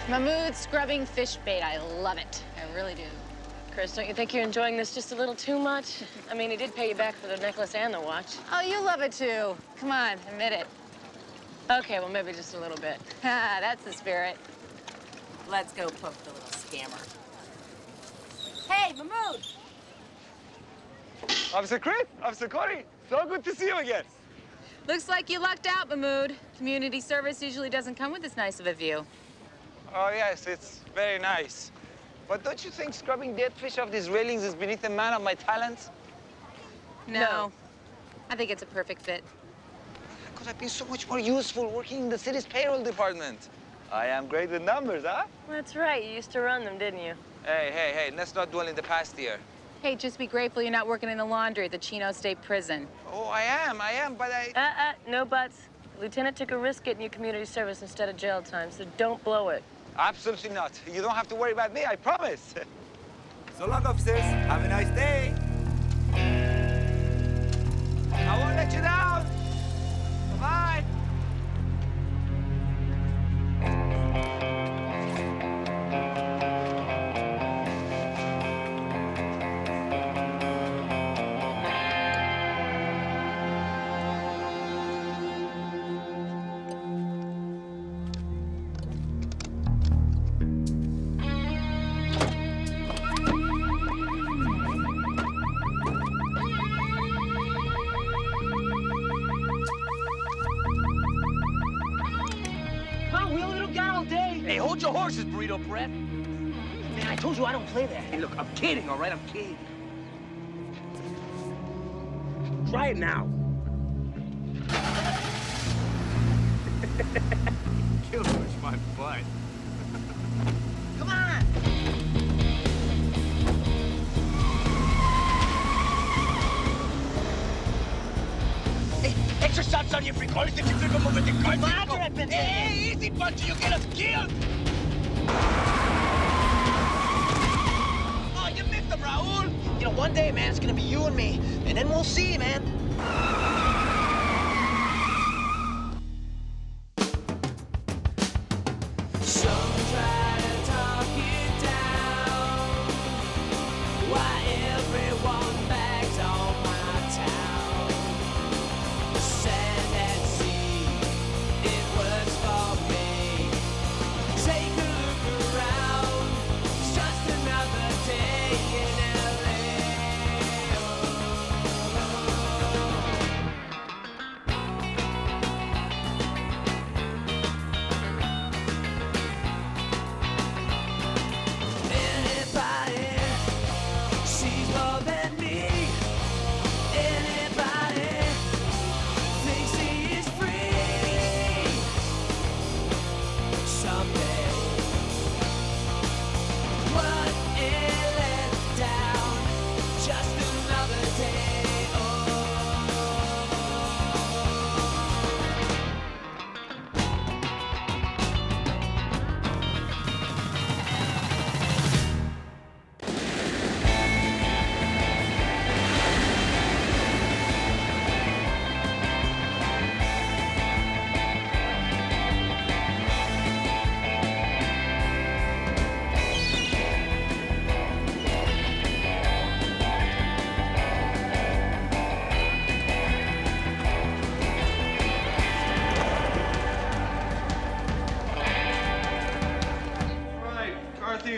Mahmood scrubbing fish bait. I love it. I really do. Chris, don't you think you're enjoying this just a little too much? I mean, he did pay you back for the necklace and the watch. Oh, you love it too. Come on, admit it. Okay, well, maybe just a little bit. Ha, that's the spirit. Let's go poke the little scammer. Hey, Mahmood! Officer Chris, Officer Corey, so good to see you again. Looks like you lucked out, Mahmood. Community service usually doesn't come with this nice of a view. Oh, yes, it's very nice. But don't you think scrubbing dead fish off these railings is beneath a man of my talents? No. I think it's a perfect fit. Could have been so much more useful working in the city's payroll department. I am great with numbers, huh? That's right. You used to run them, didn't you? Hey, let's not dwell in the past here. Hey, just be grateful you're not working in the laundry at the Chino State Prison. Oh, I am, but I... No buts. Lieutenant took a risk getting you community service instead of jail time, so don't blow it. Absolutely not. You don't have to worry about me, I promise. So long, officers. Have a nice day. I won't let you down. Bye-bye. Hey, hold your horses, burrito breath. Man, I told you I don't play that. Hey, look, I'm kidding, all right? I'm kidding. Try it now. Kill push my butt. Come on. Hey, extra shots on your frijoles if you flip them over the cart. Hey, easy, Punchy, you get us killed. Oh, you missed him, Raul. You know, one day, man, it's gonna be you and me, and then we'll see, man.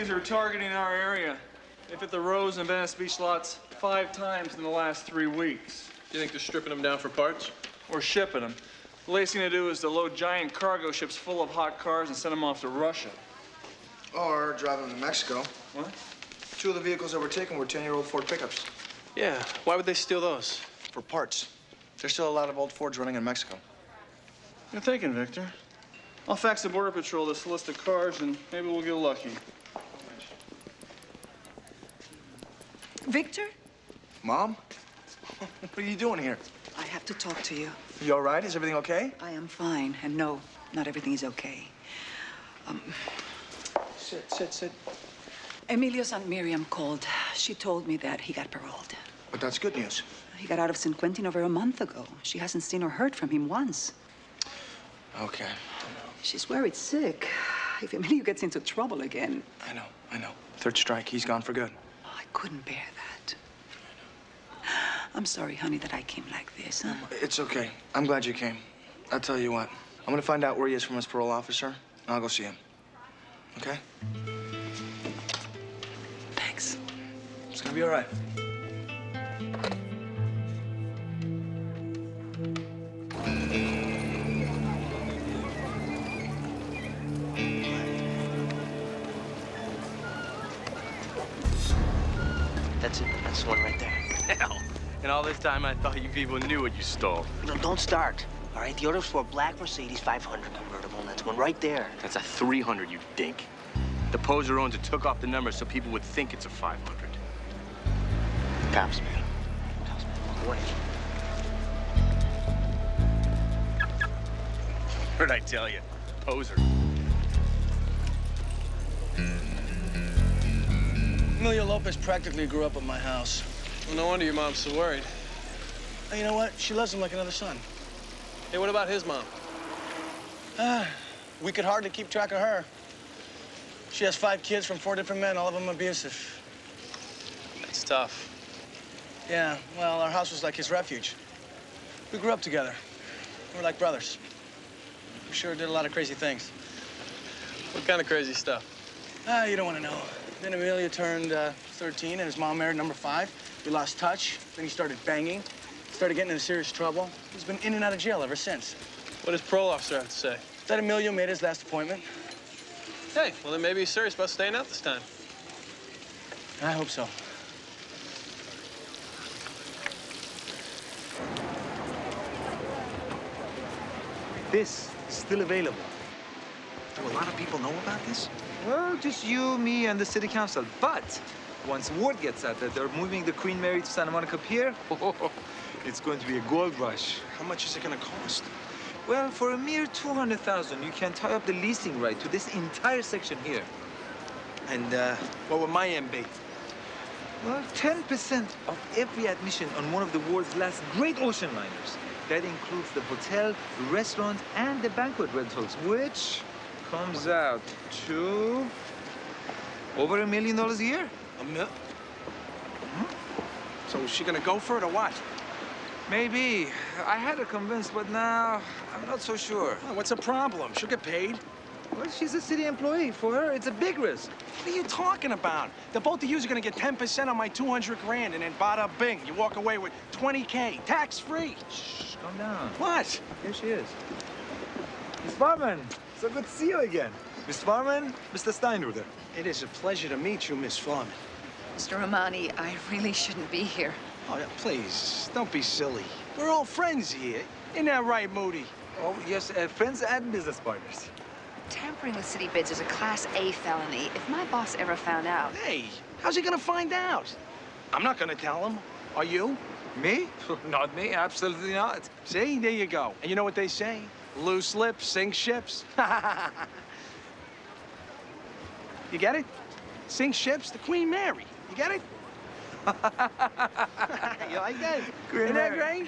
Are targeting our area. They've hit the Rose and Venice Beach lots 5 times in the last 3 weeks. You think they're stripping them down for parts? Or shipping them. The latest thing to do is to load giant cargo ships full of hot cars and send them off to Russia. Or drive them to Mexico. What? 2 of the vehicles that were taken were 10-year-old Ford pickups. Yeah. Why would they steal those? For parts. There's still a lot of old Fords running in Mexico. You're thinking, Victor. I'll fax the Border Patrol this list of cars and maybe we'll get lucky. Victor? Mom? What are you doing here? I have to talk to you. You all right? Is everything okay? I am fine, and no, not everything is okay. Sit. Emilio's Aunt Miriam called. She told me that he got paroled. But that's good news. He got out of San Quentin over a month ago. She hasn't seen or heard from him once. Okay. She's worried sick. If Emilio gets into trouble again. I know. Third strike, he's gone for good. Oh, I couldn't bear that. I'm sorry, honey, that I came like this, huh? It's okay. I'm glad you came. I'll tell you what. I'm gonna find out where he is from his parole officer, and I'll go see him. Okay? Thanks. It's gonna be all right. That's it. That's the one right there. Hell, and all this time I thought you people knew what you stole. No, don't start. All right, the order's for a black Mercedes 500 convertible, and that's one right there. That's a 300, you dink. The poser owns it took off the number so people would think it's a 500. Cops, man. Cops, man. Walk away. What'd I tell you? Poser. Emilio Lopez practically grew up at my house. Well, no wonder your mom's so worried. And you know what? She loves him like another son. Hey, what about his mom? We could hardly keep track of her. She has 5 kids from 4 different men, all of them abusive. That's tough. Yeah, well, our house was like his refuge. We grew up together. We're like brothers. We sure did a lot of crazy things. What kind of crazy stuff? You don't want to know. Then Emilio turned 13, and his mom married number 5. We lost touch. Then he started banging. Started getting into serious trouble. He's been in and out of jail ever since. What does parole officer have to say? That Emilio made his last appointment. Hey, well, then maybe he's serious about staying out this time. I hope so. This is still available. Do a lot of people know about this? Well, just you, me, and the city council. But once word gets out that they're moving the Queen Mary to Santa Monica Pier, it's going to be a gold rush. How much is it gonna cost? Well, for a mere $200,000, you can tie up the leasing right to this entire section here. And what would my end be? Well, 10% of every admission on one of the world's last great ocean liners. That includes the hotel, restaurant, and the banquet rentals, which comes out to over $1 million a year. A mil? So is she gonna go for it or what? Maybe. I had her convinced, but now I'm not so sure. Oh, what's the problem? She'll get paid. Well, she's a city employee. For her, it's a big risk. What are you talking about? The both of you are gonna get 10% on my 200 grand, and then bada bing, you walk away with 20K, tax-free. Shh, calm down. What? Here she is. Miss Farman, so good to see you again. Miss Farman, Mr. Steinruther. It is a pleasure to meet you, Miss Farman. Mr. Romani, I really shouldn't be here. Oh, yeah, please, don't be silly. We're all friends here. Isn't that right, Moody? Oh, yes, friends and business partners. Tampering with city bids is a Class A felony. If my boss ever found out... Hey, how's he gonna find out? I'm not gonna tell him. Are you? Me? Not me, absolutely not. See, there you go. And you know what they say? Loose lips sink ships. You get it? Sink ships, the Queen Mary. You get it? You like that? Isn't that great?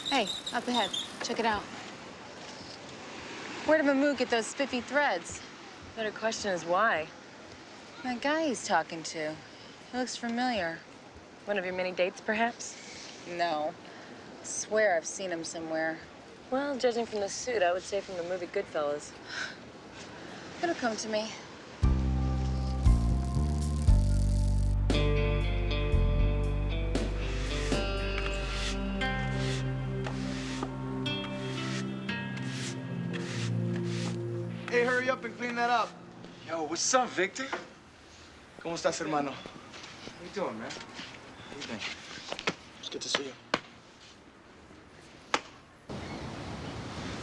Hey, up ahead. Check it out. Where did Mahmood get those spiffy threads? Better question is why. That guy he's talking to. He looks familiar. One of your many dates, perhaps? No. Swear I've seen him somewhere. Well, judging from the suit, I would say from the movie Goodfellas. It'll come to me. Hey, hurry up and clean that up. Yo, what's up, Victor? ¿Cómo estás, hermano? How you doing, man? Evening. It's good to see you.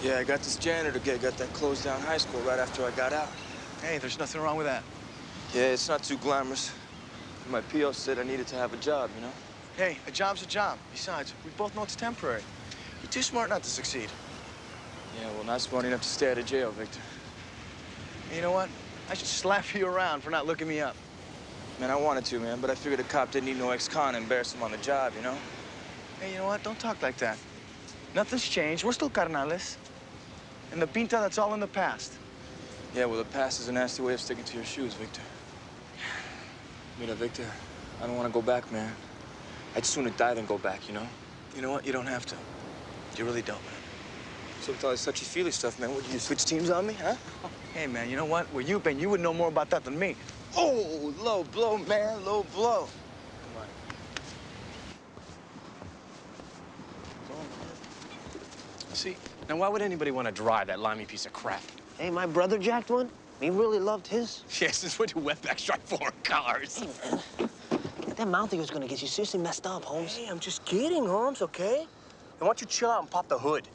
Yeah, I got this janitor gig at that closed down high school right after I got out. Hey, there's nothing wrong with that. Yeah, it's not too glamorous. My PO said I needed to have a job, you know? Hey, a job's a job. Besides, we both know it's temporary. You're too smart not to succeed. Yeah, well, not smart enough to stay out of jail, Victor. You know what? I should slap you around for not looking me up. Man, I wanted to, man, but I figured a cop didn't need no ex-con to embarrass him on the job, you know? Hey, you know what? Don't talk like that. Nothing's changed. We're still carnales. In the pinta, that's all in the past. Yeah, well, the past is a nasty way of sticking to your shoes, Victor. Mira, Victor, I don't want to go back, man. I'd sooner die than go back, you know? You know what? You don't have to. You really don't, man. So with all this touchy-feely stuff, man, what, you switch teams on me, huh? Hey, man, you know what? Where you've been, you would know more about that than me. Oh, low blow, man, low blow. Come on. See, now why would anybody want to drive that limey piece of crap? Hey, my brother jacked one. He really loved his. Yeah, since when do wetbacks drive foreign cars? Hey, man. That mouth of yours gonna get you seriously messed up, Holmes. Hey, I'm just kidding, Holmes, okay? Then why don't you chill out and pop the hood?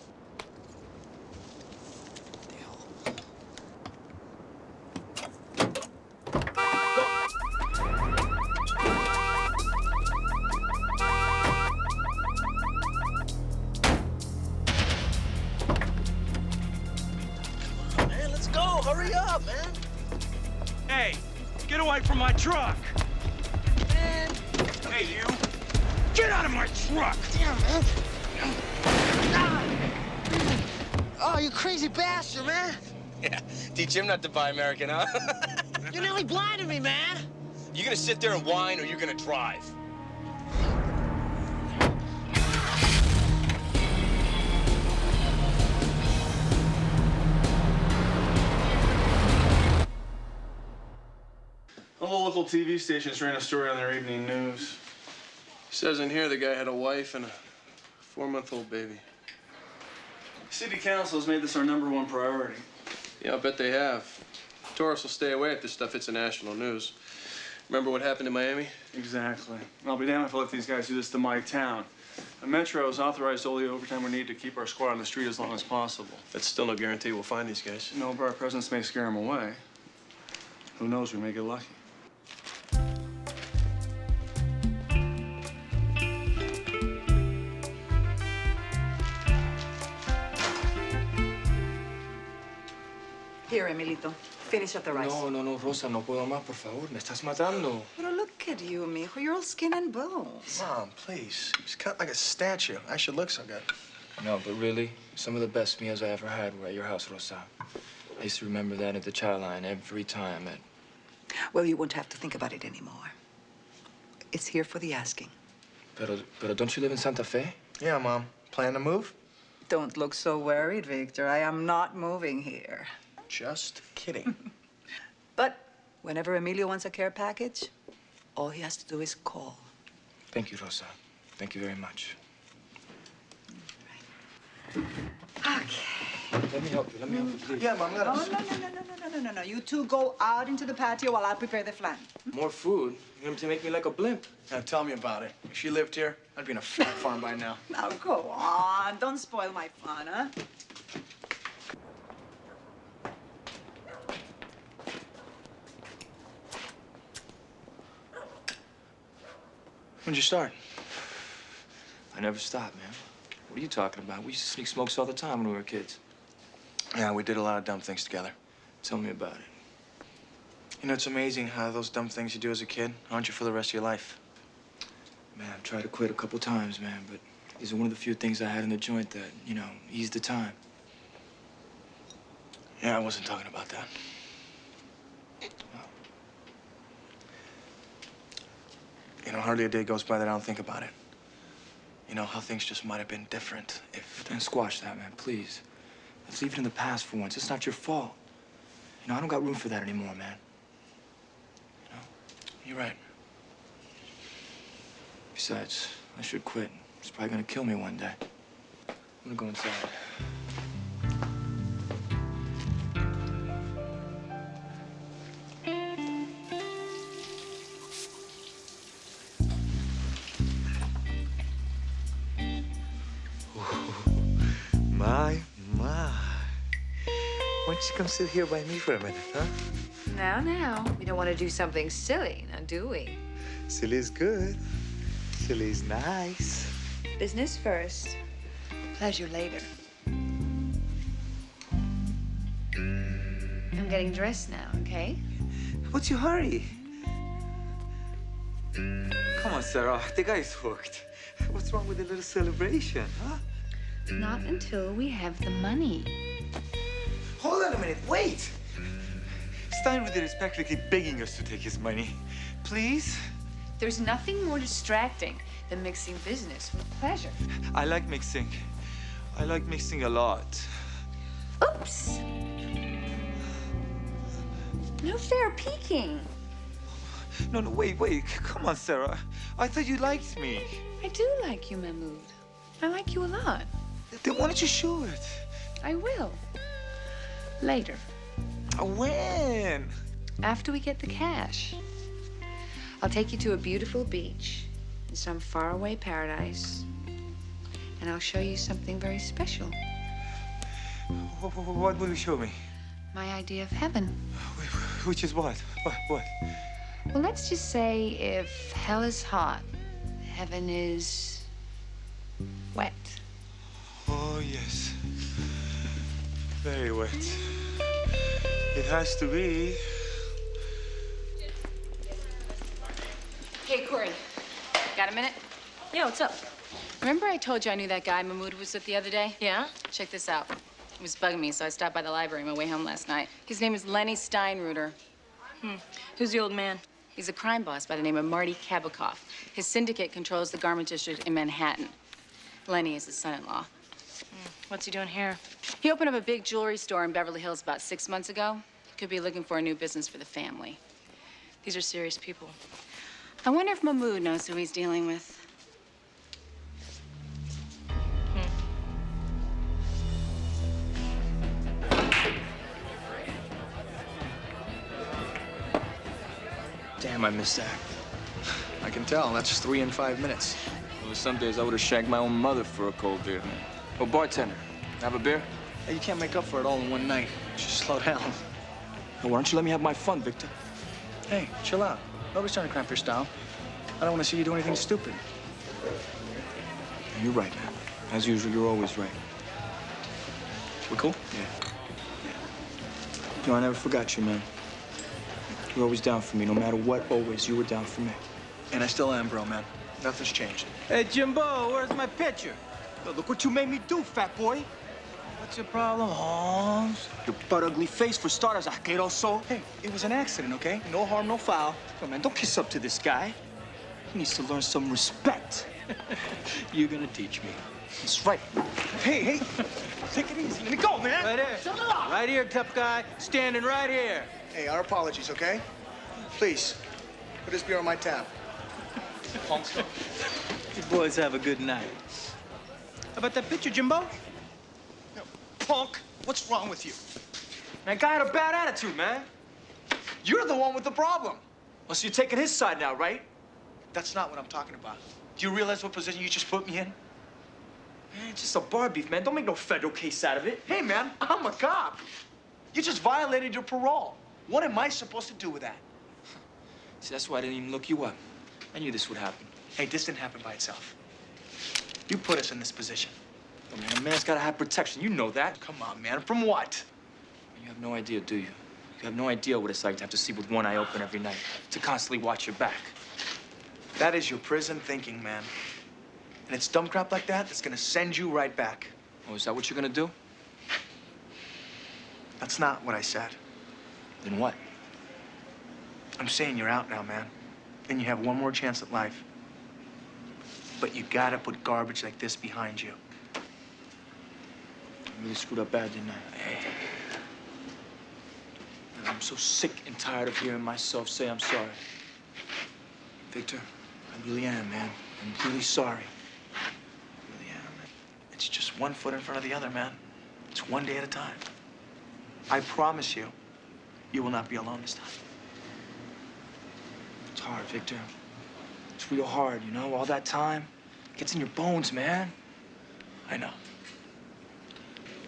Hurry up, man. Hey, get away from my truck! Man. Hey, you! Get out of my truck! Damn, man. Oh, you crazy bastard, man. Yeah, teach him not to buy American, huh? You nearly blinded me, man. You gonna sit there and whine, or you gonna drive? All the local TV stations ran a story on their evening news. Says in here the guy had a wife and a 4-month-old baby. City Council has made this our #1 priority. Yeah, I'll bet they have. Tourists will stay away if this stuff hits the national news. Remember what happened in Miami? Exactly. I'll be damned if I let these guys do this to my town. The Metro has authorized all the overtime we need to keep our squad on the street as long as possible. That's still no guarantee we'll find these guys. No, but our presence may scare them away. Who knows, we may get lucky. Here, Emilito. Finish up the rice. No, Rosa, no puedo más, por favor. Me estás matando. Pero look at you, mijo. You're all skin and bones. Mom, please. He's cut like a statue. I should look so good. No, but really, some of the best meals I ever had were at your house, Rosa. I used to remember that at the chow line every time. Well, you won't have to think about it anymore. It's here for the asking. Pero don't you live in Santa Fe? Yeah, Mom. Plan to move? Don't look so worried, Victor. I am not moving here. Just kidding. But whenever Emilio wants a care package, all he has to do is call. Thank you, Rosa. Thank you very much. Okay. Let me help you, please. Yeah, Mom, let us. No. You two go out into the patio while I prepare the flan. More food? You're going to make me like a blimp. Now, tell me about it. If she lived here, I'd be in a fat farm by now. Now, go on. Don't spoil my fun, huh? When'd you start? I never stopped, man. What are you talking about? We used to sneak smokes all the time when we were kids. Yeah, we did a lot of dumb things together. Tell me about it. You know, it's amazing how those dumb things you do as a kid haunt you for the rest of your life. Man, I've tried to quit a couple times, man, but these are one of the few things I had in the joint that, you know, eased the time. Yeah, I wasn't talking about that. You know, hardly a day goes by that I don't think about it. You know, how things just might have been different if... Then squash that, man, please. Let's leave it in the past for once. It's not your fault. You know, I don't got room for that anymore, man. You know? You're right. Besides, I should quit. It's probably gonna kill me one day. I'm gonna go inside. My. Why don't you come sit here by me for a minute, huh? Now. We don't want to do something silly, now do we? Silly's good. Silly's nice. Business first. Pleasure later. I'm getting dressed now, okay? What's your hurry? Come on, Sarah. The guy's hooked. What's wrong with a little celebration, huh? Not until we have the money. Hold on a minute, wait! Steinreuter is practically begging us to take his money. Please? There's nothing more distracting than mixing business with pleasure. I like mixing. I like mixing a lot. Oops. No fair peeking. No, wait. Come on, Sarah. I thought you liked me. I do like you, Mahmoud. I like you a lot. Then why don't you show it? I will. Later. When? After we get the cash. I'll take you to a beautiful beach in some faraway paradise. And I'll show you something very special. What will you show me? My idea of heaven. Which is what? What? Well, let's just say if hell is hot, heaven is wet. Oh, yes. Very wet. It has to be. Hey, Corey. Got a minute? Yeah, what's up? Remember I told you I knew that guy Mahmoud was with the other day? Yeah? Check this out. It was bugging me, so I stopped by the library on my way home last night. His name is Lenny Steinreuter. Who's the old man? He's a crime boss by the name of Marty Kabikoff. His syndicate controls the garment district in Manhattan. Lenny is his son-in-law. What's he doing here? He opened up a big jewelry store in Beverly Hills about 6 months ago. Could be looking for a new business for the family. These are serious people. I wonder if Mahmoud knows who he's dealing with. Damn, I missed that. I can tell. That's 3 and 5 minutes. Well, some days I would have shagged my own mother for a cold beer. Oh, bartender, have a beer? Hey, you can't make up for it all in one night. Just slow down. Well, why don't you let me have my fun, Victor? Hey, chill out. Nobody's trying to cramp your style. I don't want to see you do anything stupid. You're right, man. As usual, you're always right. We cool? Yeah. You know, I never forgot you, man. You're always down for me. No matter what, always, you were down for me. And I still am, bro, man. Nothing's changed. Hey, Jimbo, where's my picture? Yo, look what you made me do, fat boy. What's your problem, Holmes? Your butt ugly face, for starters, asqueroso. Hey, it was an accident, okay? No harm, no foul. Yo, man, don't kiss up to this guy. He needs to learn some respect. You're gonna teach me. That's right. Hey, take it easy. Let me go, man. Right here. Right here, tough guy. Standing right here. Hey, our apologies, okay? Please, put this beer on my tab. You boys have a good night. How about that picture, Jimbo? Yo, punk, what's wrong with you? That guy had a bad attitude, man. You're the one with the problem. Well, so you're taking his side now, right? That's not what I'm talking about. Do you realize what position you just put me in? Man, it's just a bar beef, man. Don't make no federal case out of it. Hey, man, I'm a cop. You just violated your parole. What am I supposed to do with that? See, that's why I didn't even look you up. I knew this would happen. Hey, this didn't happen by itself. You put us in this position. Oh, man, a man's gotta have protection. You know that. Come on, man. From what? You have no idea, do you? You have no idea what it's like to have to sleep with one eye open every night, to constantly watch your back. That is your prison thinking, man. And it's dumb crap like that that's gonna send you right back. Oh, is that what you're gonna do? That's not what I said. Then what? I'm saying you're out now, man. And you have one more chance at life. But you gotta put garbage like this behind you. I really screwed up bad, didn't I? And I'm so sick and tired of hearing myself say I'm sorry. Victor, I really am, man. I'm really sorry. I really am. It's just one foot in front of the other, man. It's one day at a time. I promise you, you will not be alone this time. It's hard, Victor. It's real hard, you know? All that time gets in your bones, man. I know.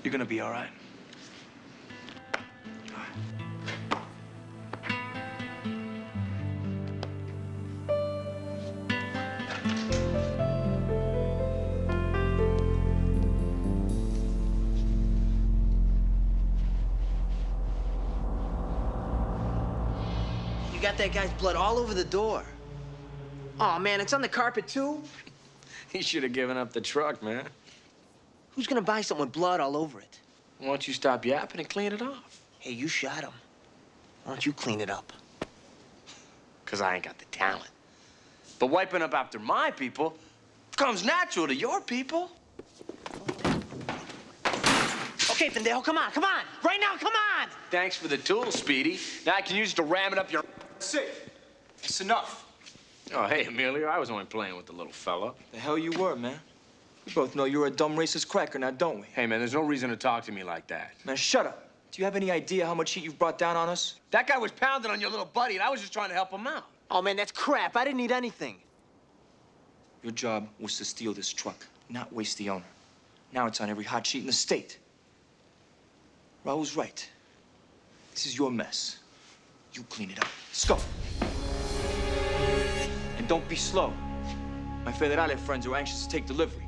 You're gonna be all right. You got that guy's blood all over the door. Oh, man, it's on the carpet, too? He should have given up the truck, man. Who's gonna buy something with blood all over it? Why don't you stop yapping and clean it off? Hey, you shot him. Why don't you clean it up? Because I ain't got the talent. But wiping up after my people comes natural to your people. Okay, Pendejo, come on, come on. Right now, come on. Thanks for the tools, Speedy. Now I can use it to ram it up your... That's it. It's enough. Oh, hey, Emilio, I was only playing with the little fella. The hell you were, man. We both know you're a dumb racist cracker now, don't we? Hey, man, there's no reason to talk to me like that. Man, shut up. Do you have any idea how much heat you've brought down on us? That guy was pounding on your little buddy, and I was just trying to help him out. Oh, man, that's crap. I didn't need anything. Your job was to steal this truck, not waste the owner. Now it's on every hot sheet in the state. Raul's right. This is your mess. You clean it up. Let's go. And don't be slow. My Federale friends are anxious to take delivery.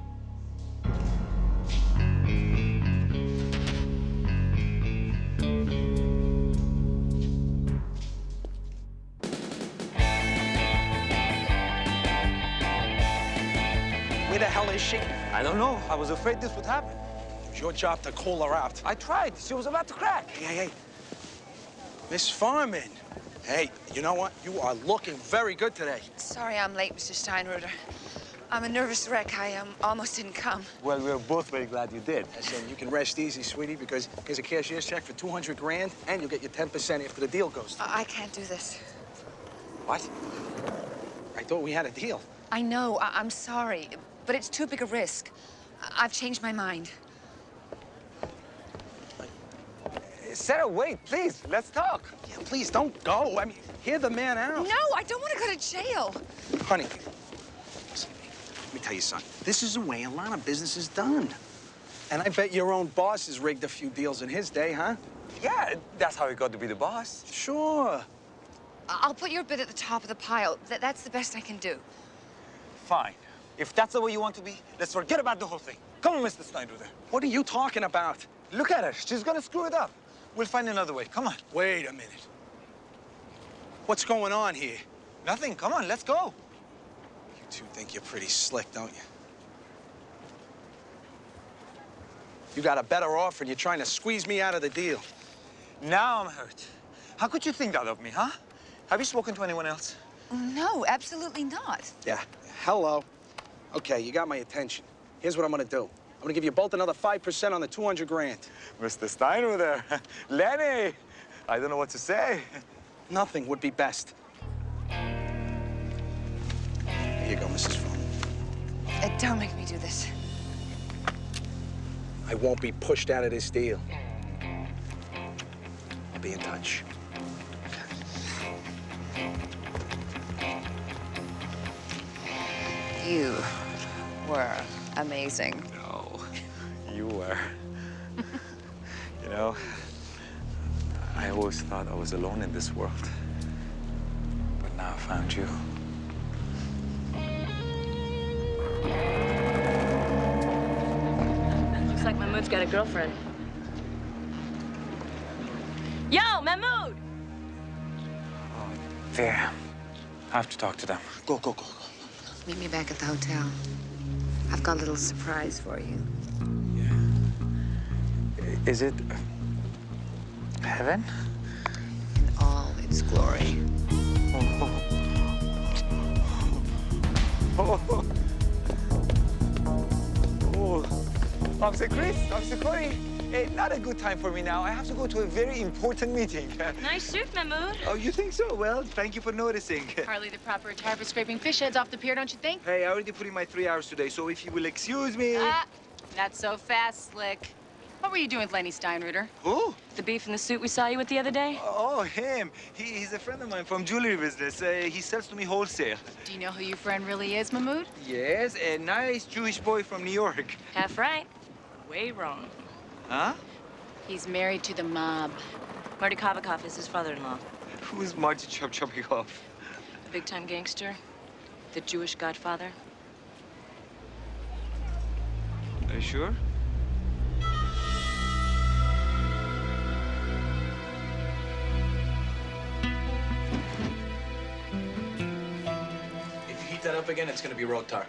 Where the hell is she? I don't know. I was afraid this would happen. It was your job to call her out. I tried. She was about to crack. Hey. Miss Farman. Hey, you know what? You are looking very good today. Sorry I'm late, Mr. Steinruder. I'm a nervous wreck. I almost didn't come. Well, we're both very glad you did. Listen, you can rest easy, sweetie, because here's a cashier's check for 200 grand, and you'll get your 10% after the deal goes through. I can't do this. What? I thought we had a deal. I know. I'm sorry, but it's too big a risk. I've changed my mind. Sarah, wait, please. Let's talk. Yeah, please, don't go. I mean, hear the man out. No, I don't want to go to jail. Honey, listen to me. Let me tell you something. This is the way a lot of business is done. And I bet your own boss has rigged a few deals in his day, huh? Yeah, that's how he got to be the boss. Sure. I'll put your bid at the top of the pile. That's the best I can do. Fine. If that's the way you want to be, let's forget about the whole thing. Come on, Mr. Steinruder. What are you talking about? Look at her. She's gonna screw it up. We'll find another way. Come on. Wait a minute. What's going on here? Nothing. Come on, let's go. You two think you're pretty slick, don't you? You got a better offer and you're trying to squeeze me out of the deal. Now I'm hurt. How could you think that of me, huh? Have you spoken to anyone else? No, absolutely not. Yeah. Hello. Okay, you got my attention. Here's what I'm gonna do. I'm gonna give you both another 5% on the 200 grand. Mr. Steinruder. Lenny. I don't know what to say. Nothing would be best. Here you go, Mrs. Foreman. Don't make me do this. I won't be pushed out of this deal. I'll be in touch. You were amazing. No, you were. You know, I always thought I was alone in this world. But now I found you. Looks like Mahmoud's got a girlfriend. Yo, Mahmoud! There. I have to talk to them. Go. Meet me back at the hotel. I've got a little surprise for you. Is it heaven? In all its glory. Officer Chris, Officer Corey, not a good time for me now. I have to go to a very important meeting. Nice suit, Mahmoud. Oh, you think so? Well, thank you for noticing. Hardly the proper attire for scraping fish heads off the pier, don't you think? Hey, I already put in my 3 hours today, so if you will excuse me... Not so fast, Slick. What were you doing with Lenny Steinruder? Who? The beef in the suit we saw you with the other day? Oh, him. He's a friend of mine from jewelry business. He sells to me wholesale. Do you know who your friend really is, Mahmoud? Yes, a nice Jewish boy from New York. Half right. Way wrong. Huh? He's married to the mob. Marty Kabakov is his father-in-law. Who's Marty Chop-Chopikov? A big-time gangster. The Jewish godfather. Are you sure? If you heat that up again, it's gonna be road tar.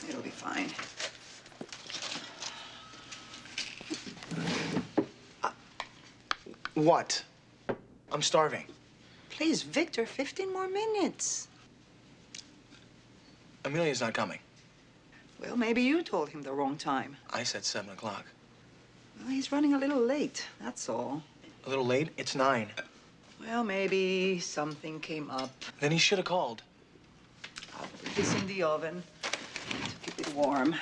It'll be fine. What? I'm starving. Please, Victor, 15 more minutes. Amelia's not coming. Well, maybe you told him the wrong time. I said 7 o'clock. Well, he's running a little late, that's all. A little late? It's 9. Well, maybe something came up. Then he should have called. I'll put this in the oven to keep it warm.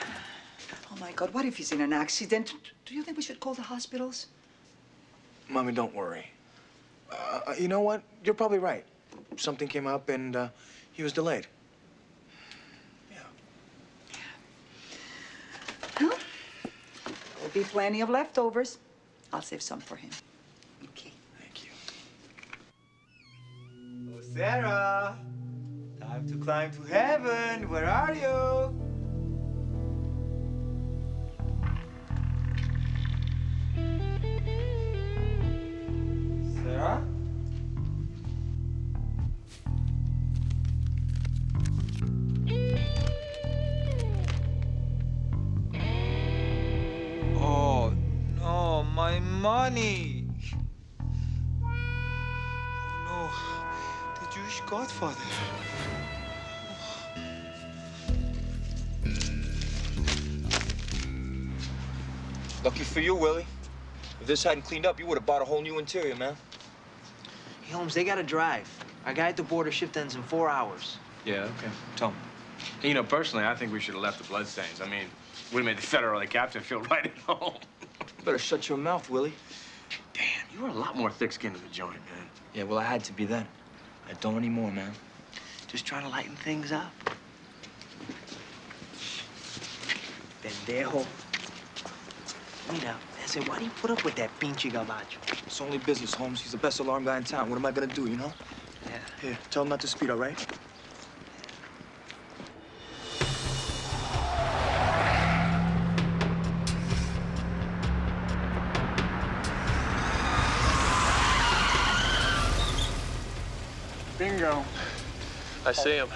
Oh, my God, what if he's in an accident? Do you think we should call the hospitals? Mommy, don't worry. You know what? You're probably right. Something came up and he was delayed. Well, there'll be plenty of leftovers. I'll save some for him. Okay. Thank you. Oh, Sarah. Time to climb to heaven. Where are you? Sarah? Oh, no, my money. Oh, no, the Jewish Godfather. Lucky for you, Willie. If this hadn't cleaned up, you would have bought a whole new interior, man. Hey, Holmes, they gotta drive. Our guy at the border shift ends in 4 hours. Yeah, okay. Tell him. You know, personally, I think we should have left the bloodstains. I mean, would have made the federal captain feel right at home. You better shut your mouth, Willie. Damn, you were a lot more thick-skinned in the joint, man. Yeah, well, I had to be then. I don't anymore, man. Just trying to lighten things up. Pendejo. Mira, I said, why do you put up with that pinche gabacho? It's only business, Holmes. He's the best alarm guy in town. What am I gonna do, you know? Yeah. Here, tell him not to speed, all right? Bingo. I see him.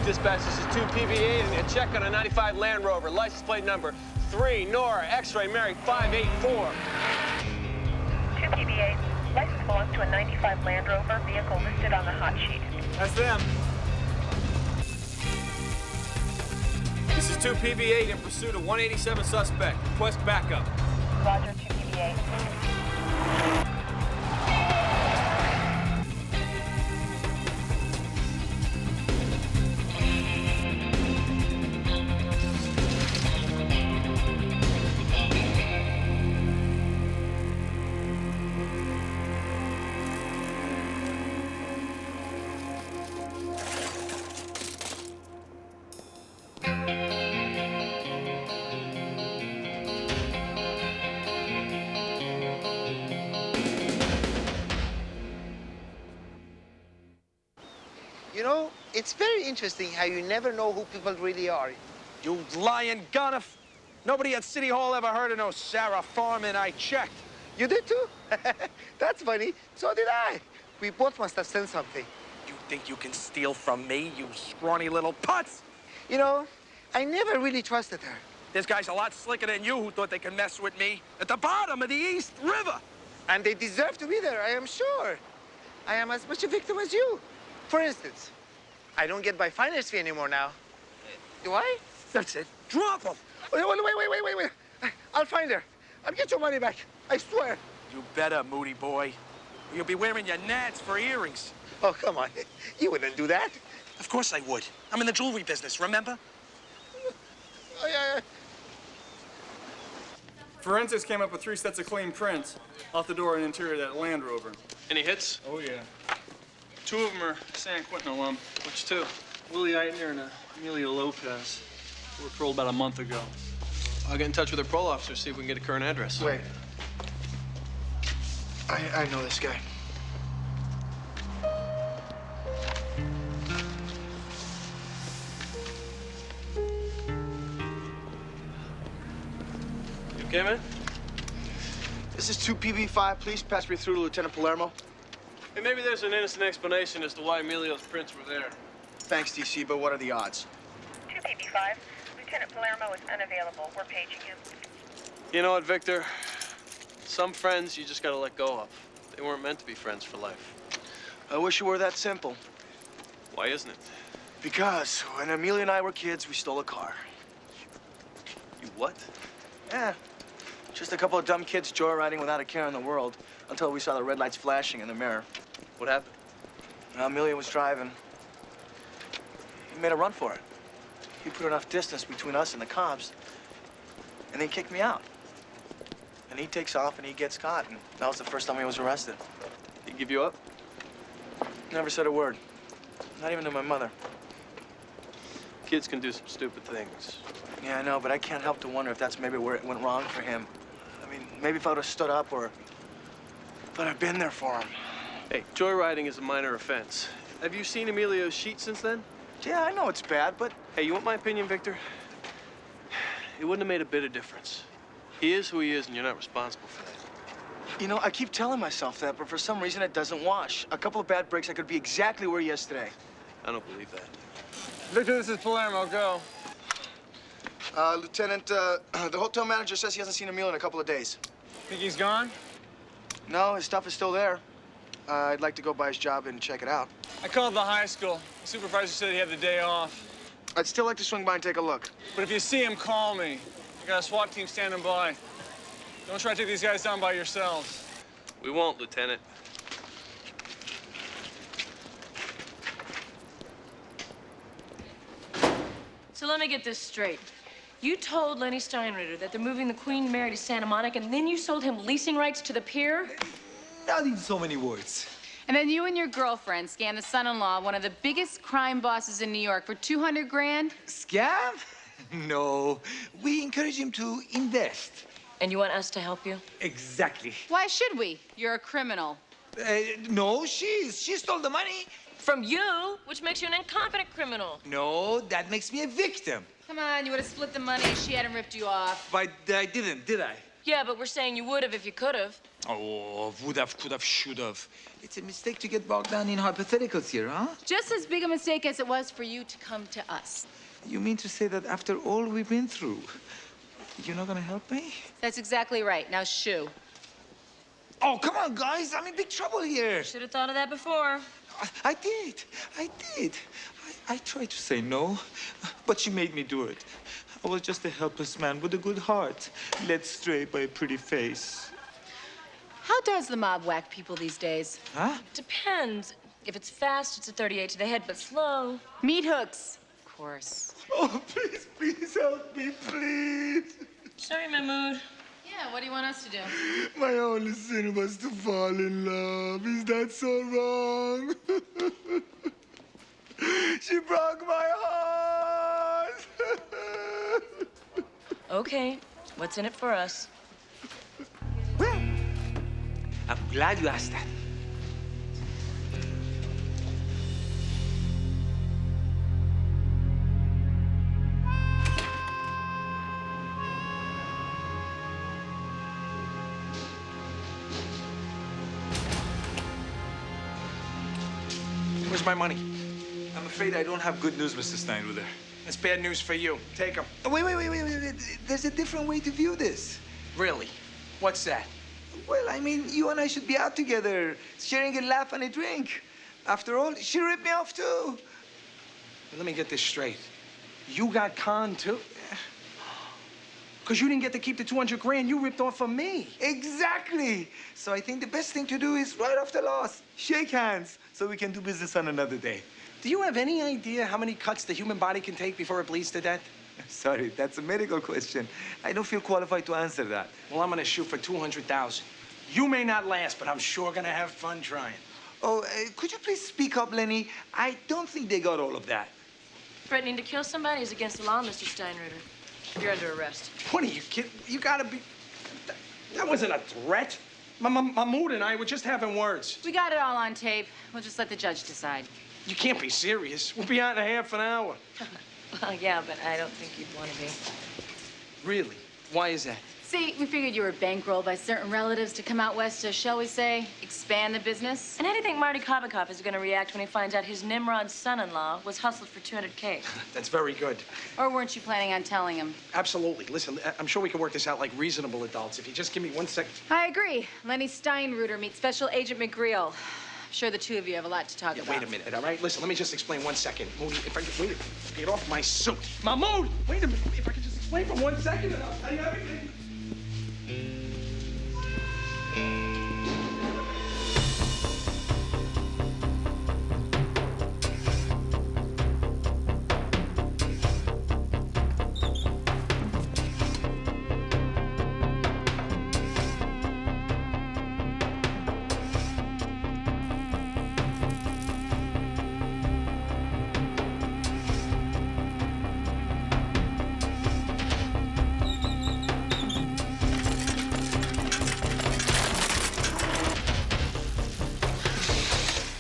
Dispatch, this is 2PV8 and a check on a 95 Land Rover, license plate number 3 Nora X-ray Mary 584. 2PV8, license belongs to a 95 Land Rover, vehicle listed on the hot sheet. That's them. This is 2PV8 in pursuit of 187 suspect. Request backup. Roger, 2PV8. You know, it's very interesting how you never know who people really are. You lying gunner. Nobody at City Hall ever heard of no Sarah Farman. I checked. You did too? That's funny. So did I. We both must have sent something. You think you can steal from me, you scrawny little putz? You know, I never really trusted her. This guy's a lot slicker than you who thought they could mess with me. At the bottom of the East River. And they deserve to be there, I am sure. I am as much a victim as you. For instance, I don't get my finder's fee anymore now. Do I? That's it. Drop him. Wait. I'll find her. I'll get your money back. I swear. You better, Moody boy. You'll be wearing your nads for earrings. Oh, come on. You wouldn't do that. Of course I would. I'm in the jewelry business, remember? Oh, yeah. Forensics came up with 3 sets of clean prints off the door and interior of that Land Rover. Any hits? Oh, yeah. 2 of them are San Quentin alum. Which 2? Willie Eitner and Amelia Lopez. They were paroled about a month ago. I'll get in touch with their parole officer, see if we can get a current address. Wait. I know this guy. You okay, man? This is 2PV5. Please pass me through to Lieutenant Palermo. Hey, maybe there's an innocent explanation as to why Emilio's prints were there. Thanks, DC, but what are the odds? 2PV5, Lieutenant Palermo is unavailable. We're paging him. You know what, Victor? Some friends you just gotta let go of. They weren't meant to be friends for life. I wish it were that simple. Why isn't it? Because when Amelia and I were kids, we stole a car. You what? Yeah, just a couple of dumb kids joyriding without a care in the world until we saw the red lights flashing in the mirror. What happened? Amelia was driving. He made a run for it. He put enough distance between us and the cops, and he kicked me out. And he takes off and he gets caught, and that was the first time he was arrested. He give you up? Never said a word. Not even to my mother. Kids can do some stupid things. Yeah, I know, but I can't help to wonder if that's maybe where it went wrong for him. I mean, maybe if I would have stood up or if I'd have been there for him. Hey, joyriding is a minor offense. Have you seen Emilio's sheet since then? Yeah, I know it's bad, but... Hey, you want my opinion, Victor? It wouldn't have made a bit of difference. He is who he is, and you're not responsible for that. You know, I keep telling myself that, but for some reason it doesn't wash. A couple of bad breaks, I could be exactly where he is today. I don't believe that. Victor, this is Palermo. Go. Lieutenant, the hotel manager says he hasn't seen Emilio in a couple of days. Think he's gone? No, his stuff is still there. I'd like to go by his job and check it out. I called the high school. The supervisor said he had the day off. I'd still like to swing by and take a look. But if you see him, call me. I got a SWAT team standing by. Don't try to take these guys down by yourselves. We won't, Lieutenant. So let me get this straight. You told Lenny Steinreiter that they're moving the Queen Mary to Santa Monica, and then you sold him leasing rights to the pier? Not in so many words. And then you and your girlfriend scammed the son-in-law of one of the biggest crime bosses in New York for 200 grand? Scam? No. We encourage him to invest. And you want us to help you? Exactly. Why should we? You're a criminal. No, she stole the money. From you, which makes you an incompetent criminal. No, that makes me a victim. Come on, you would have split the money if she hadn't ripped you off. But I didn't, did I? Yeah, but we're saying you would have if you could have. Oh, would have, could have, should have. It's a mistake to get bogged down in hypotheticals here, huh? Just as big a mistake as it was for you to come to us. You mean to say that after all we've been through, you're not gonna help me? That's exactly right. Now shoo. Oh, come on, guys. I'm in big trouble here. Should have thought of that before. I did. I tried to say no, but she made me do it. I was just a helpless man with a good heart, led astray by a pretty face. How does the mob whack people these days? Huh? Depends. If it's fast, it's a 38 to the head, but slow. Meat hooks. Of course. Oh, please help me, please. Sorry, Mahmood. Yeah, what do you want us to do? My only sin was to fall in love. Is that so wrong? She broke my heart. Okay, what's in it for us? Well, I'm glad you asked that. Where's my money? I'm afraid I don't have good news, Mr. Steinruder. It's bad news for you. Take them. Wait. There's a different way to view this. Really? What's that? Well, I mean, you and I should be out together, sharing a laugh and a drink. After all, she ripped me off, too. Let me get this straight. You got conned, too? Because you didn't get to keep the 200 grand you ripped off of me. Exactly. So I think the best thing to do is write off the loss, shake hands, so we can do business on another day. Do you have any idea how many cuts the human body can take before it bleeds to death? Sorry, that's a medical question. I don't feel qualified to answer that. Well, I'm gonna shoot for 200,000. You may not last, but I'm sure gonna have fun trying. Oh, could you please speak up, Lenny? I don't think they got all of that. Threatening to kill somebody is against the law, Mr. Steinreiter. You're under arrest. What are you kidding? You gotta be... That wasn't a threat. Mahmoud and I were just having words. We got it all on tape. We'll just let the judge decide. You can't be serious. We'll be out in a half an hour. Well, yeah, but I don't think you'd want to be. Really? Why is that? See, we figured you were bankrolled by certain relatives to come out west to, shall we say, expand the business. And how do you think Marty Kabakov is going to react when he finds out his Nimrod's son-in-law was hustled for $200K? That's very good. Or weren't you planning on telling him? Absolutely. Listen, I'm sure we can work this out like reasonable adults. If you just give me 1 second. I agree. Lenny Steinreuter meets Special Agent McGreal. I'm sure the two of you have a lot to talk about. Wait a minute, all right? Listen, let me just explain 1 second. Moody, if I could, wait, get off my suit. Mahmoud, wait a minute. If I could just explain for 1 second, and I'll tell you everything.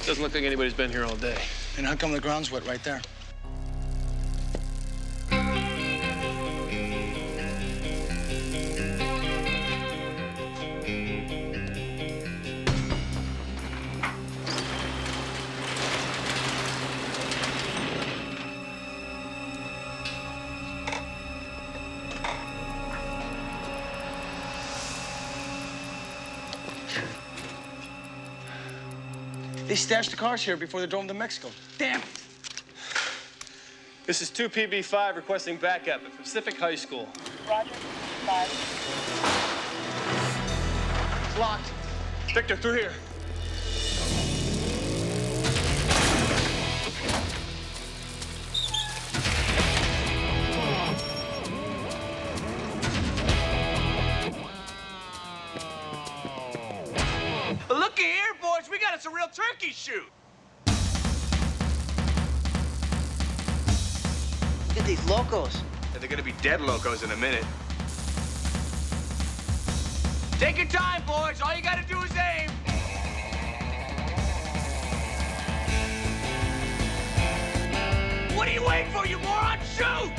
Doesn't look like anybody's been here all day. And how come the ground's wet right there? They stashed the cars here before they drove them to Mexico. Damn it! This is 2PB5 requesting backup at Pacific High School. Roger, 5. It's locked. Victor, through here. Looky here, boys. We got us a real turkey shoot. Look at these locos. And they're gonna be dead locos in a minute. Take your time, boys. All you gotta do is aim. What are you waiting for, you moron? Shoot!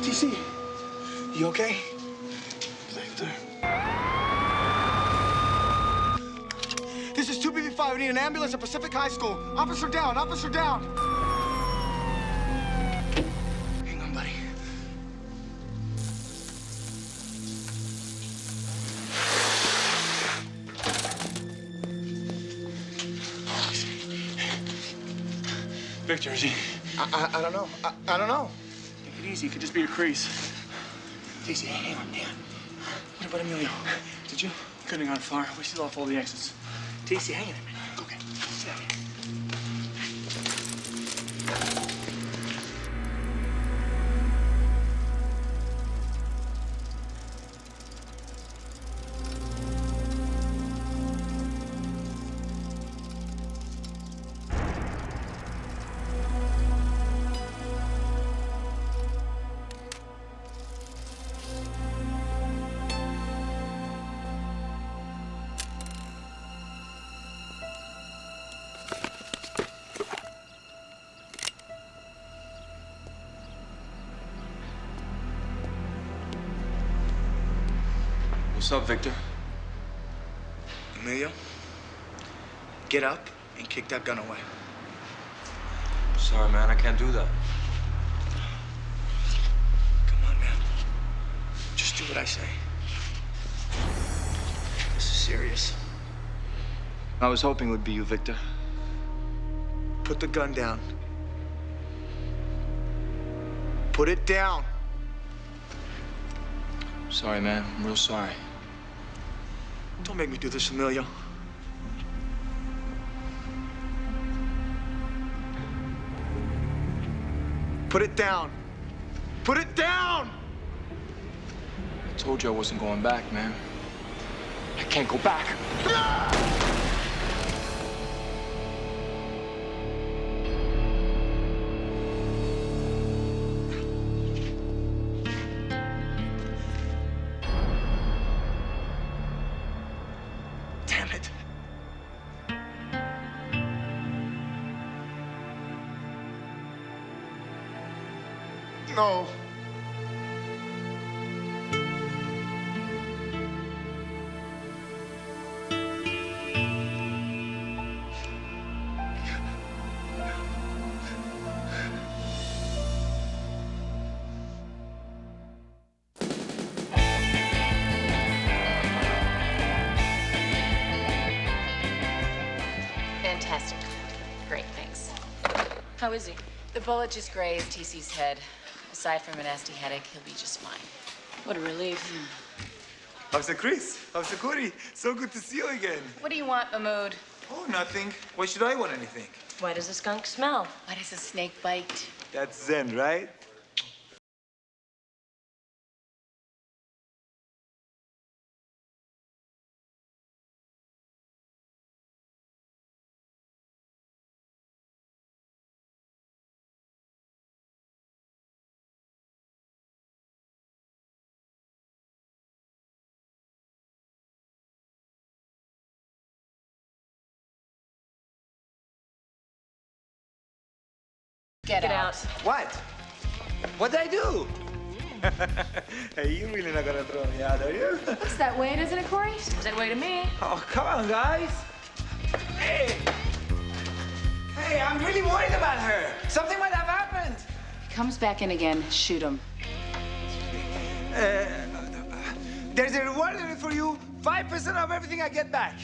TC, you okay? Victor. This is 2BB5. We need an ambulance at Pacific High School. Officer down, officer down. Hang on, buddy. Victor, is he? I don't know. I don't know. Take it easy. It could just be a crease. Casey, hang on. What about Emilio? Did you? Couldn't have gone far. We still off all the exits. Casey, hang on a minute. Okay, sit down. What's up, Victor? Emilio, get up and kick that gun away. Sorry, man. I can't do that. Come on, man. Just do what I say. This is serious. I was hoping it would be you, Victor. Put the gun down. Put it down. Sorry, man. I'm real sorry. Don't make me do this, Emilio. Put it down. Put it down! I told you I wasn't going back, man. I can't go back. Damn it. No. Fantastic. Great, thanks. How is he? The bullet just grazed TC's head. Aside from a nasty headache, he'll be just fine. What a relief. How's the Chris? How's the Cody? So good to see you again. What do you want, Mahmood? Oh, nothing. Why should I want anything? Why does a skunk smell? Why does a snake bite? That's Zen, right? Get out. What? What'd I do? Hey, you're really not gonna throw me out, are you? Looks that way, doesn't it, Corey? Seems that way to me. Oh, come on, guys. Hey! Hey, I'm really worried about her. Something might have happened. He comes back in again, shoot him. There's a reward for you, 5% of everything I get back.